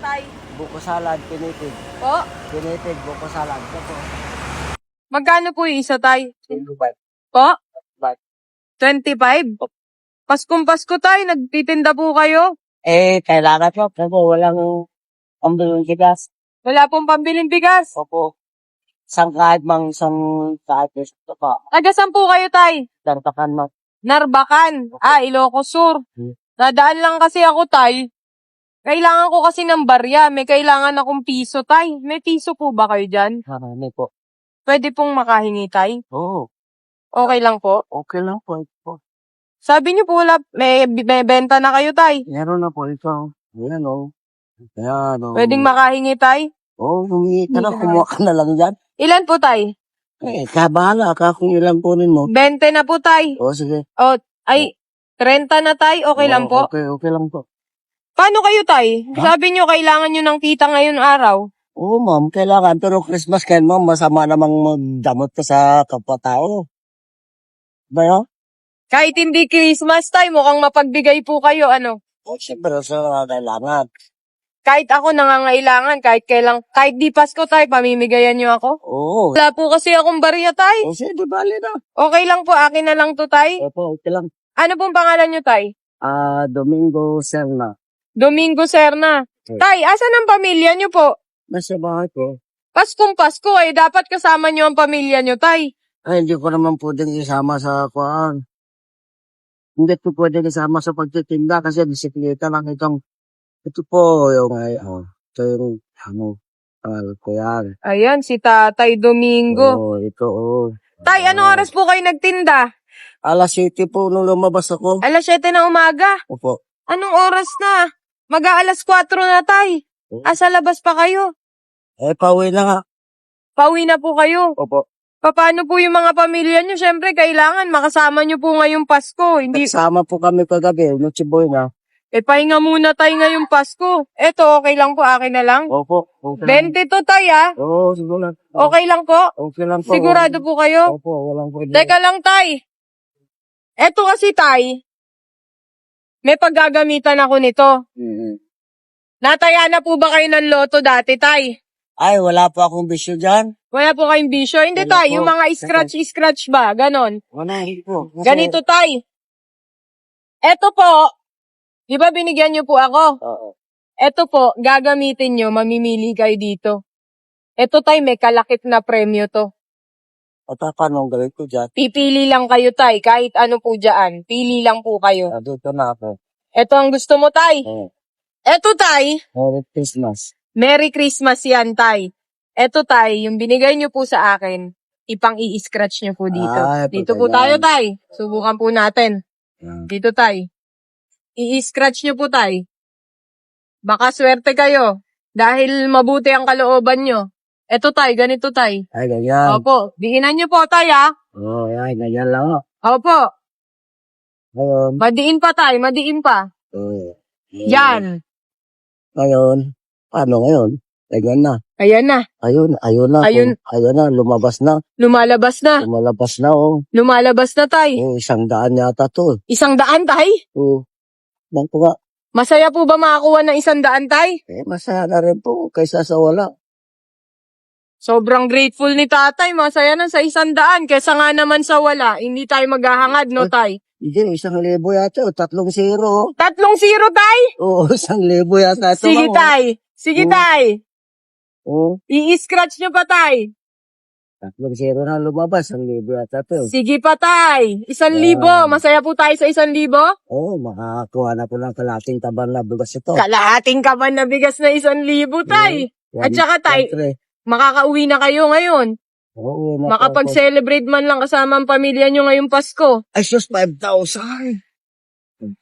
tay? Buko salad, pinipig. Po? Pinipig, buko salad. Ito. Magkano po yung isa, tay? 25. Po? Ba't? 25? Paskong Pasko, tay. Nagtitinda po kayo. Kailangan po. Kasi walang pambilong bigas. Wala pong pambiling bigas. Opo. Isang kahit ito pa. Taga-saan po kayo, tay? Darpakan mo. Narbacan. Ilocos Sur. Hmm. Nadaan lang kasi ako, tay. Kailangan ko kasi ng barya. May kailangan akong piso, tay. May piso po ba kayo dyan? Marami po. Pwede pong makahingi, tay? Oo. Okay lang po. Okay lang po. Ito. Sabi niyo po wala, may benta na kayo, tay. Meron na po ito. Ayan o. Ayan o. Pwedeng makahingi, tay? Humingi ka na. Hindi Kumuha ka na lang dyan. Ilan po, tay? Kabahala ka kung ilan po rin mo. 20 na po, tay. Sige. Ay, 30 na, tay. Okay lang po. Okay lang po. Paano kayo, tay? Sabi niyo kailangan niyo ng kita ngayon araw. Oo, ma'am, kailangan. Pero Christmas kayo, ma'am, masama namang magdamot ka sa kapwa-tao. Ba yun? Kahit hindi Christmas, tay, mukhang mapagbigay po kayo, ano? Siyempre, sa kailangan. Kahit ako nangangailangan, kahit di Pasko, tay, pamimigayan niyo ako. Oo. Wala po kasi akong barya, tay. Sige, di bali na. Okay lang po, akin na lang to, tay. Opo, okay lang. Ano pong pangalan niyo, tay? Domingo Serna. Domingo Serna. Okay. Tay, asan ang pamilya niyo po? Nasa bahay ko. Paskong Pasko, dapat kasama niyo ang pamilya niyo, tay. Hindi ko naman pwedeng isama sa kuhaan. Hindi ko pwedeng isama sa pagtitinda kasi disiplita lang itong. Ito po yung ito yung ko yan. Ayan, si Tatay Domingo. Oo, ito Tay, anong oras po kayo nagtinda? Alas 7 po nung lumabas ako. Alas 7 na umaga. Opo. Anong oras na? Mag-aalas 4 na, tay. Sa labas pa kayo. Pauwi na nga. Pauwi na po kayo. Opo. Paano po yung mga pamilya nyo? Siyempre, kailangan makasama nyo po ngayong Pasko. Hindi, Nagsama po kami kagabi. Noche Buena. pahinga muna tayo ngayong Pasko. Eto, okay lang po, akin na lang. Opo. Okay lang. 20 to, tay, ah. Oo, siguro. Okay lang po? Okay lang po. Sigurado po kayo? Opo, walang pwede. Teka lang, tay. Eto kasi, tay, may paggagamitan ako nito. Nataya na po ba kayo ng loto dati, tay? Ay, wala po akong bisyo dyan. Wala po kayong bisyo? Hindi, Wala tay. po. Yung mga scratch ba? Ganon. Wala, hindi po. Kasi- Ganito, tay. Eto po. Di ba binigyan niyo po ako? Oo. Eto po, gagamitin niyo, mamimili kayo dito. Eto, tay, may kalakip na premyo to. At paano ang gawin ko dyan? Pipili lang kayo, tay. Kahit ano po dyan. Pili lang po kayo. Dito na ako. Eto ang gusto mo, tay. Eto, tay. Merry Christmas. Merry Christmas yan, tay. Eto, tay, yung binigay niyo po sa akin, ipang-i-scratch niyo po dito. Ay, Dito po tayo, tay. Subukan po natin. Yan. Dito, tay. I-scratch niyo po, tay. Baka swerte kayo. Dahil mabuti ang kalooban niyo. Eto, tay. Ganito, tay. Ay, ganyan. Opo. Diinan niyo po, tay, ha? Oo, ay, ganyan lang. Opo. Ngayon. Madiin pa, tay. Madiin pa. Yan. Ngayon. Paano ngayon? Ganyan na. Ayan na. Ayun na. Ayun. Ayun na, lumabas na. Lumalabas na. Lumalabas na, oh. Lumalabas na, tay. 100 yata to. 100, tay? Oo. Bang ko nga. Masaya po ba makakuha ng 100, tay? Masaya na rin po kaysa sa wala. Sobrang grateful ni tatay. Masaya na sa 100. Kesa nga naman sa wala. Hindi tayo maghahangad, no, tay? Hindi, 1,000 yata. 3-0. 3-0, tay? Oo, 1,000 yata. Ito Sige, lang, oh. tay. Sige, tay. Oo. I-scratch nyo pa, tay. 3-0 na lumabas. 1,000 yata to. Sige pa, tay. 1,000. Masaya po tayo sa 1,000? Oo, makakuha na po ng kalating taban na bugas ito. Kalahating kaban na bigas na 1,000, tay. At saka, tay, makakauwi na kayo ngayon. Oo, Makapag-celebrate man lang kasama ang pamilya nyo ngayong Pasko. Ay, sus, 5,000.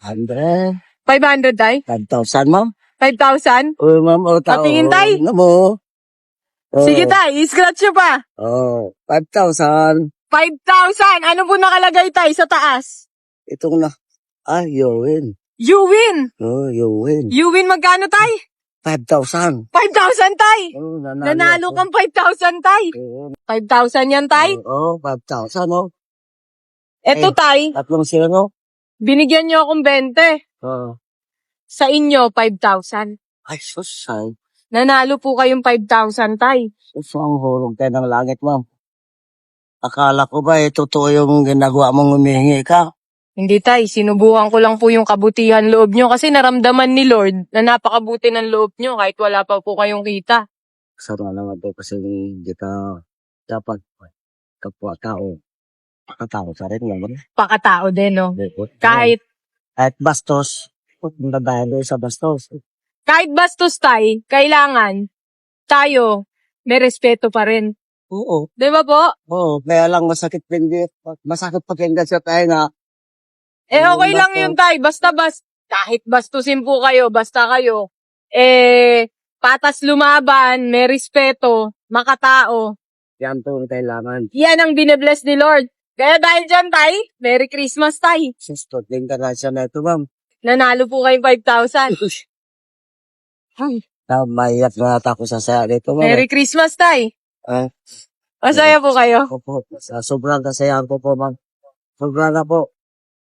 500. 500, tay? 5,000, ma'am? 5,000? Oo, ma'am. O, tao. Patingin, tay. Ano mo? Sige, tay. I-scratch nyo pa. 5,000. 5,000. Ano po nakalagay, tay, sa taas? Itong na. You win. You win. Oh, you win. You win magkano, tay? 5,000. 5,000, tay. Oh, Nanalo ako. kang 5,000, tay. Oo, 5,000 yan, tay. 5,000, oh. Eto, tay. 3-0. Binigyan nyo akong 20. Oo. Sa inyo, 5,000. Ay, sus, ay. Nanalo po kayong 5,000, tay. Sus, ang hulog tayo ng langit, ma'am. Akala ko ba, totoo yung ginagawa mong humihingi ka? Hindi, tay. Sinubukan ko lang po yung kabutihan loob nyo kasi naramdaman ni Lord na napakabuti ng loob nyo kahit wala pa po kayong kita. Sana naman to kasi hindi ka dapat kapwa-tao. Pakatao ka rin naman. Pakatao din, no? Kahit Kahit, bastos, huwag mong dadahan doon sa bastos. kahit bastos, tay, kailangan tayo may respeto pa rin. Oo. Di ba po? Oo, kaya lang masakit pakinggan sa tayo na Okay lang yun, tay. Kahit bastusin po kayo, basta kayo, patas lumaban, may respeto, makatao. yan to ang kailangan. Yan ang binibless ni Lord. Kaya dahil dyan, tay, Merry Christmas, tay. Sisto, din ka na siya na ito, ma'am. Nanalo po kayong 5,000. Ay, Maiyak na ata ako sa saya nito, ma'am. Merry Christmas, tay. Ah, Masaya po kayo. opo, sobrang kasayahan ko po, ma'am. Sobrang na po.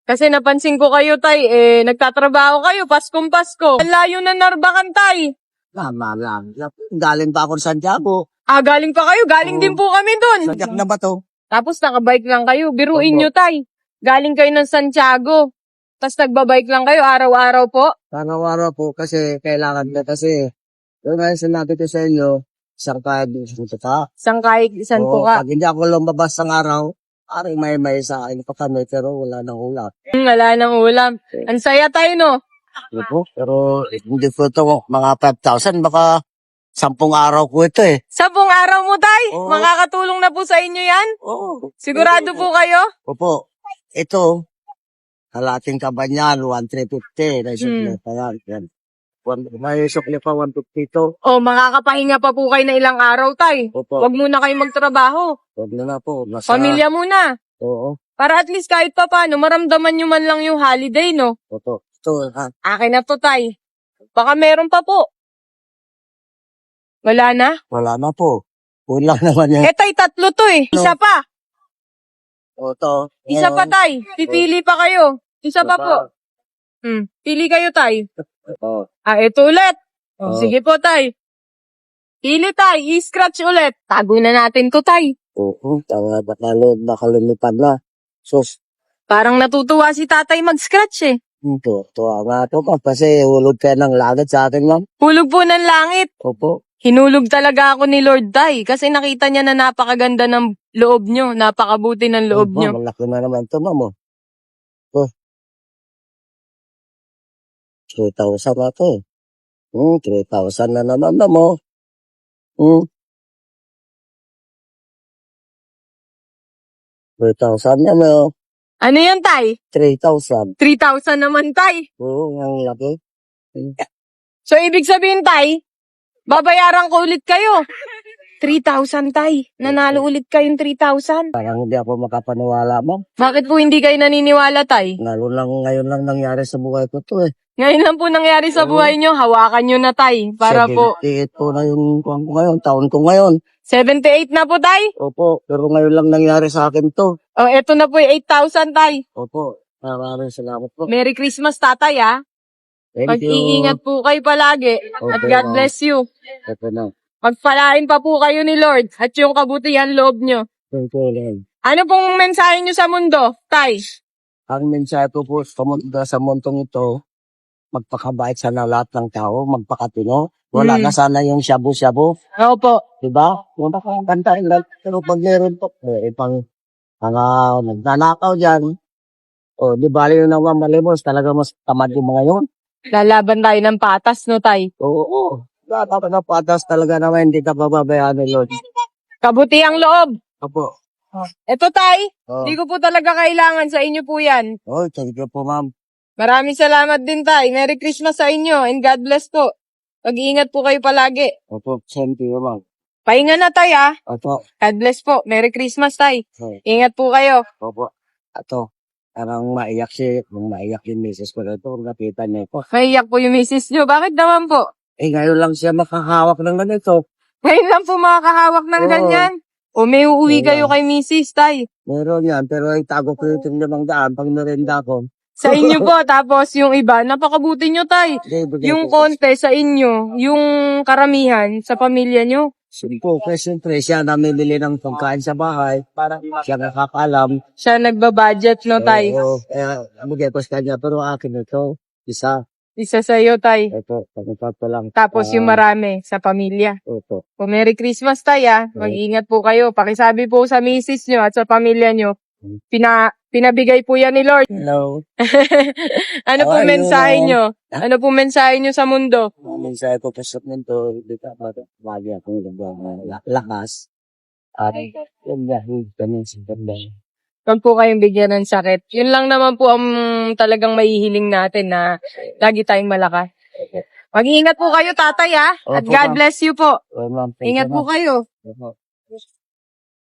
Kasi napansin ko kayo, tay, nagtatrabaho kayo, Paskong Pasko. Ang layo na Narbacan, tay. Tama lang. Galing pa ako sa Santiago. Galing pa kayo, galing Oo. din po kami dun. Santiago na ba to? Tapos nakabike lang kayo. Biruin Opo. nyo, tay. Galing kayo ng Santiago. Tapos nagbabike lang kayo araw-araw po. Araw-araw po kasi kailangan na kasi yung nga sinabi ko sa inyo, isang kaya din sa Isang kahit isan po ka. Pag hindi ako lumabas ng araw, aring may sa akin pa kami pero wala nang ulam. Wala nang ulam. Ang saya tayo, no? Ano po? Pero hindi po ito mga 5,000 baka 10 araw ko ito eh. 10 araw mo, tay. Oo. Makakatulong na po sa inyo yan. Oo. Sigurado po kayo? Opo. Ito, halating kabanyan, 1,350. Naisukli pa yan. May sukli pa, 150 to. Makakapahinga pa po kayo na ilang araw, tay. Opo. Huwag muna kayo magtrabaho. Huwag na po. Nasa, Pamilya muna. Oo. Para at least kahit pa paano, maramdaman nyo man lang yung holiday, no? Opo. Ito, ha? Akin na to, tay. Baka meron pa po. Wala na? Wala na po. Kulang naman yan. Tay, tatlo to eh. Isa pa. O, to. Isa pa, tay. Pipili pa kayo. Isa pa po. Pili kayo, tay. Oo. Ito ulit. Oh. Sige po, tay. Pili, tay. I-scratch ulit. Tago na natin to, tay. Oo. Tama, nakalumipad na. Sus. Parang natutuwa si tatay mag-scratch eh. Ito nga to kasi hulog kayo ng langit sa atin, ma'am. Hulog po ng langit. Opo. Hinulog talaga ako ni Lord, tay. Kasi nakita niya na napakaganda ng loob nyo. Napakabuti ng loob nyo. Malaki na naman to, ma'am. Oh. 3,000 na to. 3,000 na naman, ma'am. 3,000 yan, oh. Ano yan, tay? 3,000. 3,000 naman, tay. Oo, ang laki. So, ibig sabihin, tay, babayaran ko ulit kayo. 3,000, tay. Nanalo ulit kayong 3,000. Parang hindi ako makapaniwala, ma'am. Bakit po hindi kayo naniniwala, tay? Ngayon lang nangyari sa buhay ko to, eh. Ngayon lang po nangyari sa buhay nyo, hawakan nyo na, tay. Para po, 78 po na yung kuwan ko ngayon, taon ko ngayon. 78 na po, tay. Opo, pero ngayon lang nangyari sa akin to. Eto na po, 8,000, tay. Opo, maraming salamat po. Merry Christmas, tatay, ha? Thank you. Mag-iingat po kayo palagi. At Okay, God ma'am. bless you. Ito na. Magpalain pa po kayo ni Lord at yung kabutihan loob nyo. Thank you, Len. Ano pong mensahe nyo sa mundo, tay? Ang mensahe ko po sa mundong ito, magpakabait sana lahat ng tao, magpakatino. Wala na sana yung shabu-shabu. Opo. Diba? Kung nakakantain lang. Pero pag meron po, pang mga nagnanakaw dyan. O, di bali yung naman malimos, talaga mas tamad yung mga yun. Lalaban tayo ng patas, no, tay? Oo. Dapat na patas talaga naman, hindi ka pababayaan ni Lord. Kabutihang loob. Opo. Eto, tay. Oh. Hindi ko po talaga kailangan sa inyo po yan. Oh, thank you po, ma'am. Maraming salamat din, tay. Merry Christmas sa inyo and God bless po. Mag-iingat po kayo palagi. Opo, thank you, ma'am. Pahinga na, tay, ha? Opo. God bless po. Merry Christmas, tay. Okay. Ingat po kayo. Opo. Ato, parang maiyak yung misis ko na ito, kung nakita niya po. Maiyak po yung misis nyo. Bakit naman po? Ngayon lang siya makahawak ng ganito. Ngayon lang po makakahawak ng Oo. ganyan. O may uuwi Oo. kayo kay misis, tay. Meron yan, pero itago ko yung 500 pag narenda ko. Sa inyo po, tapos yung iba, napakabuti nyo, tay. Yung konti sa inyo, yung karamihan sa pamilya nyo. Siyempre, siya namimili ng pagkain sa bahay. Siya nakakaalam. Siya nagbabudget, no, tay? Oo, kaya bigay ko sa kanya. Pero akin ito, isa. Isa sa'yo, tay. Ito, pagkakato lang. Tapos yung marami sa pamilya. Ito. O, Merry Christmas, tay, ah. Mag-ingat po kayo. Pakisabi po sa misis nyo at sa pamilya nyo. Pinabigay po yan ni Lord. Hello. Ano po Ayun, mensahe oh. nyo? Ano po mensahe nyo sa mundo? Mensahe ko pasok nito, dito magi akong lakas. At yun dahil ganun sa ganda. Huwag po kayong bigyan ng sakit. Yun lang naman po ang talagang mahihiling natin na lagi tayong malakas. Mag-iingat po kayo, tatay, ah. At Opo, God ma'am. bless you po. Ma'am, thank you, Ingat po ma'am. kayo. Opo.